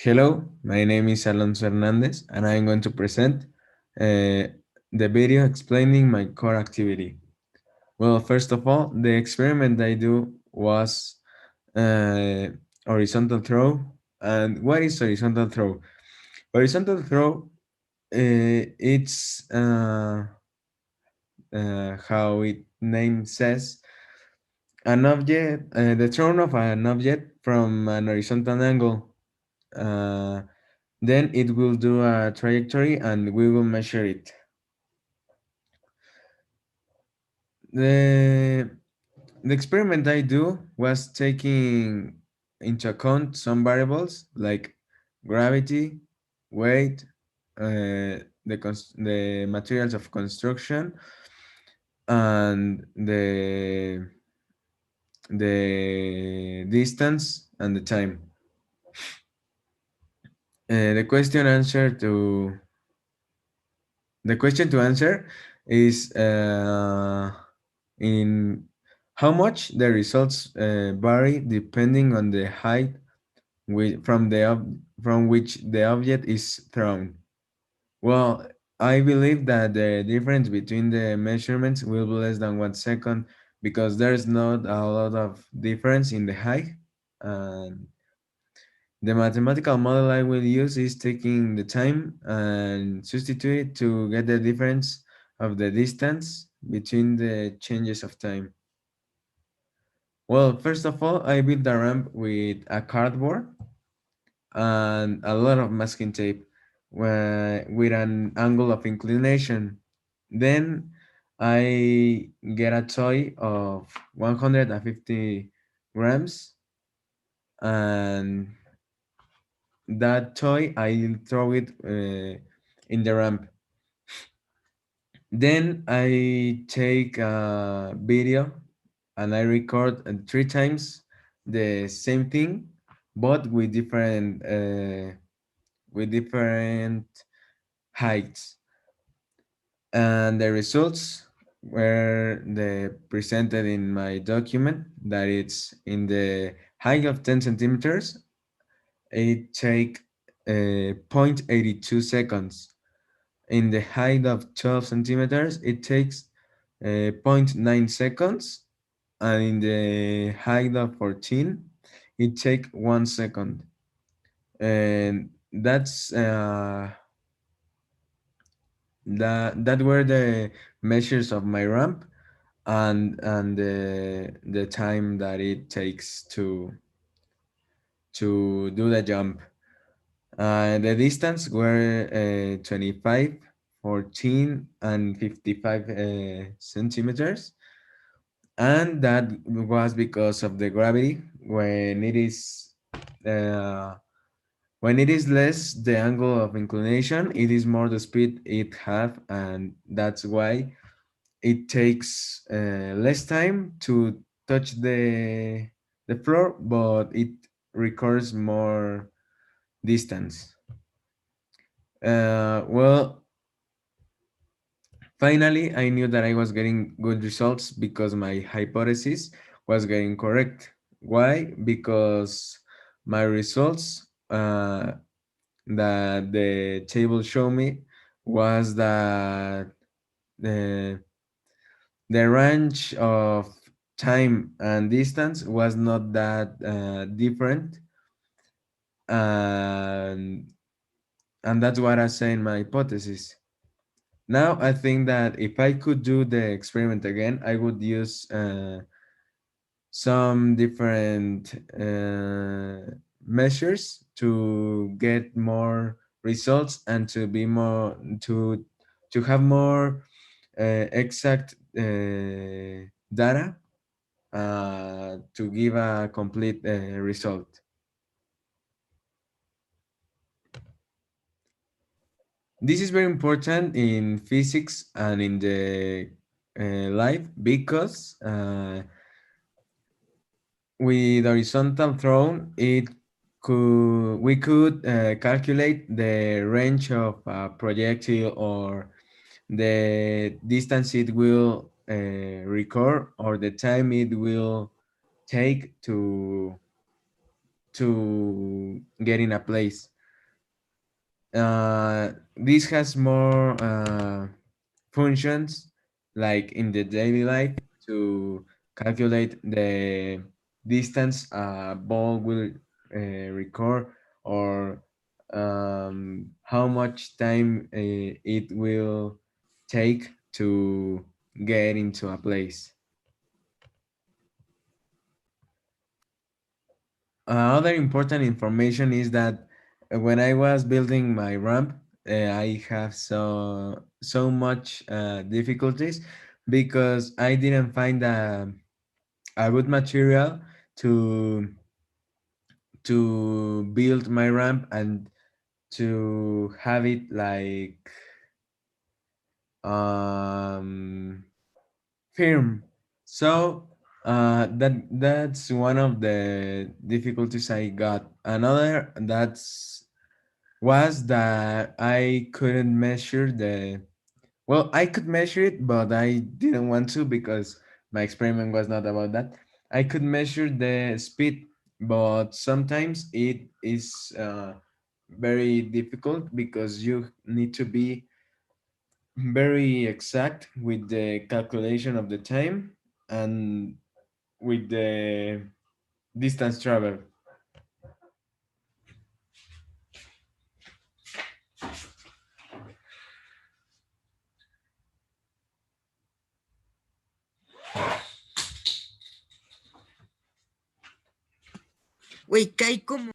Hello, my name is Alonso Hernandez, and I'm going to present the video explaining my core activity. Well, first of all, the experiment I do was uh, horizontal throw. And what is horizontal throw? Horizontal throw, it's how it name says, an object, the throw of an object from an horizontal angle. Uh, then it will do a trajectory and we will measure it. The, the experiment I do was taking into account some variables like gravity, weight, the materials of construction, and the distance and the time. The question answer to the question to answer is in how much the results vary depending on the height from which the object is thrown. Well, I believe that the difference between the measurements will be less than 1 second because there's not a lot of difference in the height. And the mathematical model I will use is taking the time and substitute it to get the difference of the distance between the changes of time. Well, first of all, I built a ramp with a cardboard and a lot of masking tape with an angle of inclination. Then I get a toy of 150 grams, and that toy I throw it in the ramp. Then I take a video and I record 3 times the same thing, but with different heights. And the results were presented in my document that it's in the height of 10 centimeters. It take 0.82 seconds. In the height of 12 centimeters, it takes zero point 0.9 seconds. And in the height of 14, it take 1 second. And that were the measures of my ramp and the time that it takes to do the jump. The distance were 25, 14, and 55 centimeters. And that was because of the gravity. Uh, when it is less the angle of inclination, it is more the speed it have, and that's why it takes less time to touch the floor, but it requires more distance. Well, finally, I knew that I was getting good results because my hypothesis was getting correct. Why? Because my results that the table showed me was that the the range of time and distance was not that different, and that's what I say in my hypothesis. Now I think that if I could do the experiment again, I would use some different measures to get more results and to have more exact data to give a complete result. This is very important in physics and in the life because with horizontal thrown, we could calculate the range of a projectile or the distance it will record or the time it will take to get in a place. This has more functions like in the daily life to calculate the distance a ball will record, or how much time it will take to get into a place. Other important information is that when I was building my ramp, I have so much difficulties because I didn't find a good material to build my ramp and to have it like um firm. So that's one of the difficulties I got. Another that's was that I couldn't measure the, well, I could measure it, but I didn't want to because my experiment was not about that. I could measure the speed, but sometimes it is very difficult because you need to be very exact with the calculation of the time and with the distance travel. Güey, cae como.